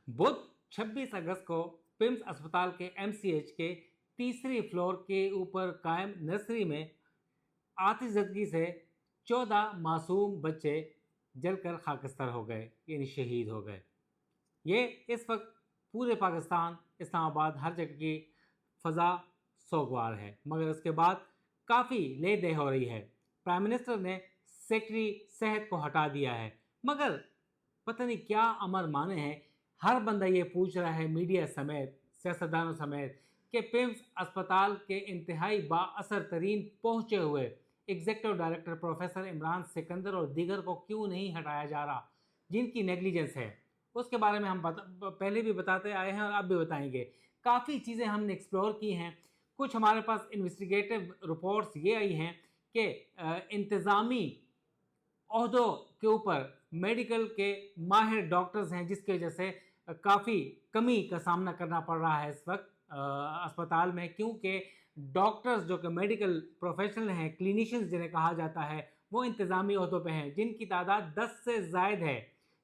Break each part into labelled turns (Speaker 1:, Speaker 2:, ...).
Speaker 1: बुध 26 अगस्त को पिम्स अस्पताल के एमसीएच के तीसरी फ्लोर के ऊपर कायम नर्सरी में आतिशज़दगी से 14 मासूम बच्चे जलकर खाकस्तर हो गए, यानी शहीद हो गए। ये इस वक्त पूरे पाकिस्तान, इस्लामाबाद, हर जगह की फ़ज़ा सोगवार है, मगर उसके बाद काफ़ी ले दे हो रही है। प्राइम मिनिस्टर ने सेक्रेटरी सेहत को हटा दिया है, मगर पता नहीं क्या अमर माने हैं। हर बंदा ये पूछ रहा है, मीडिया समेत, सियासतदानों समेत, कि पिम्स अस्पताल के इंतहाई बाअसर तरीन पहुँचे हुए executive director professor Imran Sikandar और दीगर को क्यों नहीं हटाया जा रहा, जिनकी नेगलिजेंस है। उसके बारे में हम पहले भी बताते आए हैं और अब भी बताएंगे। काफ़ी चीज़ें हमने एक्सप्लोर की हैं। कुछ हमारे पास इन्वेस्टिगेटिव रिपोर्ट्स ये आई हैं कि इंतज़ामी ओहदों के ऊपर मेडिकल के माहिर डॉक्टर्स हैं, जिसकी वजह से काफ़ी कमी का सामना करना पड़ रहा है इस वक्त अस्पताल में, क्योंकि डॉक्टर्स जो कि मेडिकल प्रोफेशनल हैं, क्लिनिशियंस जिन्हें कहा जाता है, वो इंतज़ामी ओहदों पे हैं, जिनकी तादाद 10 से ज़ायद है।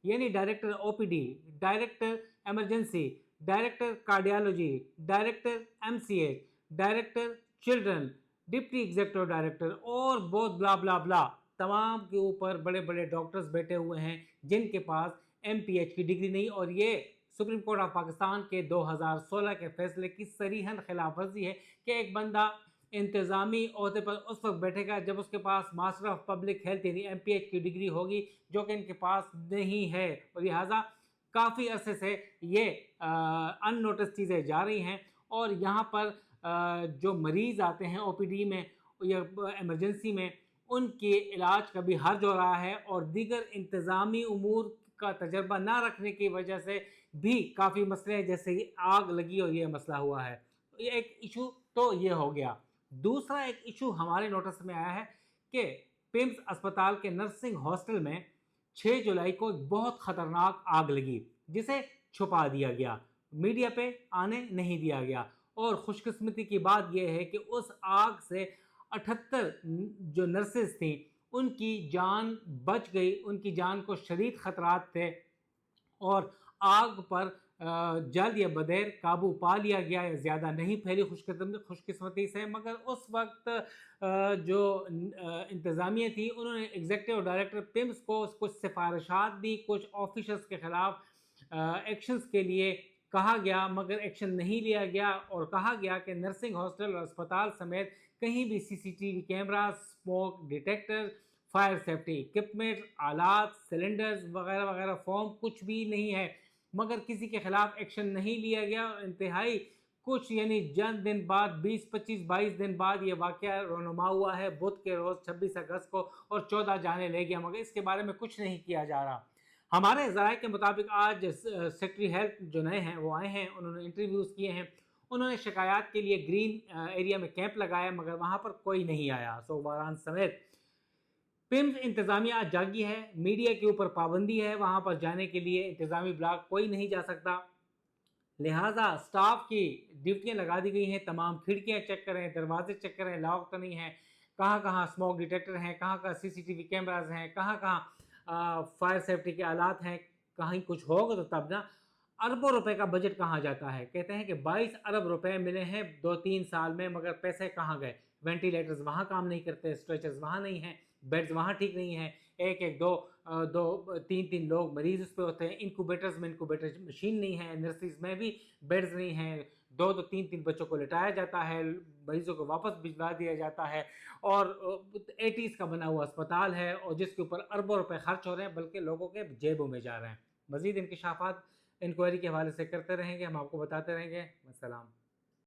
Speaker 1: यानी director OPD, director emergency, director cardiology, director MCH, director children, deputy executive director और बहुत ब्ला ब्ला ब्ला, तमाम के ऊपर बड़े बड़े डॉक्टर्स बैठे हुए हैं जिनके पास एमपीएच की डिग्री नहीं। और ये सुप्रीम कोर्ट ऑफ पाकिस्तान के 2016 के फैसले की सरीहन खिलाफ वर्जी है कि एक बंदा इंतज़ामी ओहदे पर उस वक्त बैठेगा जब उसके पास मास्टर ऑफ पब्लिक हेल्थ यानी एमपीएच की डिग्री होगी, जो कि इनके पास नहीं है। और लिहाजा काफ़ी अरसे से ये अननोटिस चीज़ें जा रही हैं। और यहाँ पर जो मरीज़ आते हैं ओपीडी में या एमरजेंसी में, उनके इलाज का भी हर्ज हो रहा है और दीगर इंतज़ामी उमूर का तजर्बा ना रखने की वजह से भी काफ़ी मसले हैं, जैसे कि आग लगी और ये मसला हुआ है। ये एक इशू तो ये हो गया। दूसरा एक इशू हमारे नोटिस में आया है कि पिम्स अस्पताल के नर्सिंग हॉस्टल में 6 जुलाई को एक बहुत ख़तरनाक आग लगी, जिसे छुपा दिया गया, मीडिया पे आने नहीं दिया गया। और खुशकिस्मती की बात यह है कि उस आग से 78 जो नर्सेज थी उनकी जान बच गई, उनकी जान को शदीद ख़तरात थे और आग पर जल्द या बदेर काबू पा लिया गया। ज़्यादा नहीं फैली खुशकिस्मती से, मगर उस वक्त जो इंतज़ामिया थी उन्होंने एग्जीक्यूटिव डायरेक्टर पिम्स को कुछ सिफारिशात दी, कुछ ऑफिसर्स के ख़िलाफ़ एक्शंस के लिए कहा गया, मगर एक्शन नहीं लिया गया। और कहा गया कि नर्सिंग हॉस्टल और अस्पताल समेत कहीं भी CCTV camera, smoke detector, fire safety equipment, आलात, सिलेंडर्स वगैरह वगैरह फॉर्म कुछ भी नहीं है, मगर किसी के खिलाफ एक्शन नहीं लिया गया। और इंतहाई कुछ यानी चंद दिन बाद, 20, 25, 22 दिन बाद ये वाक़या रोनुमा हुआ है बुध के रोज़ 26 अगस्त को, और 14 जाने ले गया, मगर इसके बारे में कुछ नहीं किया जा रहा। हमारे ज़राए के मुताबिक आज सेक्रेटरी हेल्थ जो नए हैं वो आए हैं, उन्होंने इंटरव्यूज़ किए हैं, उन्होंने शिकायत के लिए ग्रीन एरिया में कैंप लगाया, मगर वहाँ पर कोई नहीं आया। सोमवारान समेत पिम्स इंतज़ामिया आज जागी है, मीडिया के ऊपर पाबंदी है, वहाँ पर जाने के लिए इंतज़ामी ब्लॉक कोई नहीं जा सकता। लिहाजा स्टाफ की ड्यूटियाँ लगा दी गई हैं, तमाम खिड़कियाँ चेक करें, दरवाजे चेक करें, लॉक तो नहीं है, कहाँ कहाँ स्मोक डिटेक्टर हैं, कहाँ कहाँ सीसीटीवी कैमराज हैं, कहाँ कहाँ फायर सेफ्टी के आलात हैं। कहीं कुछ होगा तो तब ना। अरबों रुपए का बजट कहाँ जाता है, कहते हैं कि 22 अरब रुपए मिले हैं 2-3 साल में, मगर पैसे कहाँ गए। वेंटिलेटर्स वहाँ काम नहीं करते, स्ट्रेचर्स वहाँ नहीं हैं, बेड्स वहाँ ठीक नहीं हैं, एक एक दो 3-3 लोग मरीज उस पर होते हैं। इंक्यूबेटर्स में इंक्यूबेटर मशीन नहीं है, नर्सिस में भी बेड्स नहीं हैं, 2-2, 3-3 बच्चों को लिटाया जाता है, मरीजों को वापस भिजवा दिया जाता है। और 80s का बना हुआ अस्पताल है और जिसके ऊपर अरबों रुपए खर्च हो रहे हैं, बल्कि लोगों के जेबों में जा रहे हैं। मज़ीद इंकशाफात इंक्वायरी के हवाले से करते रहेंगे, हम आपको बताते रहेंगे। अस्सलाम।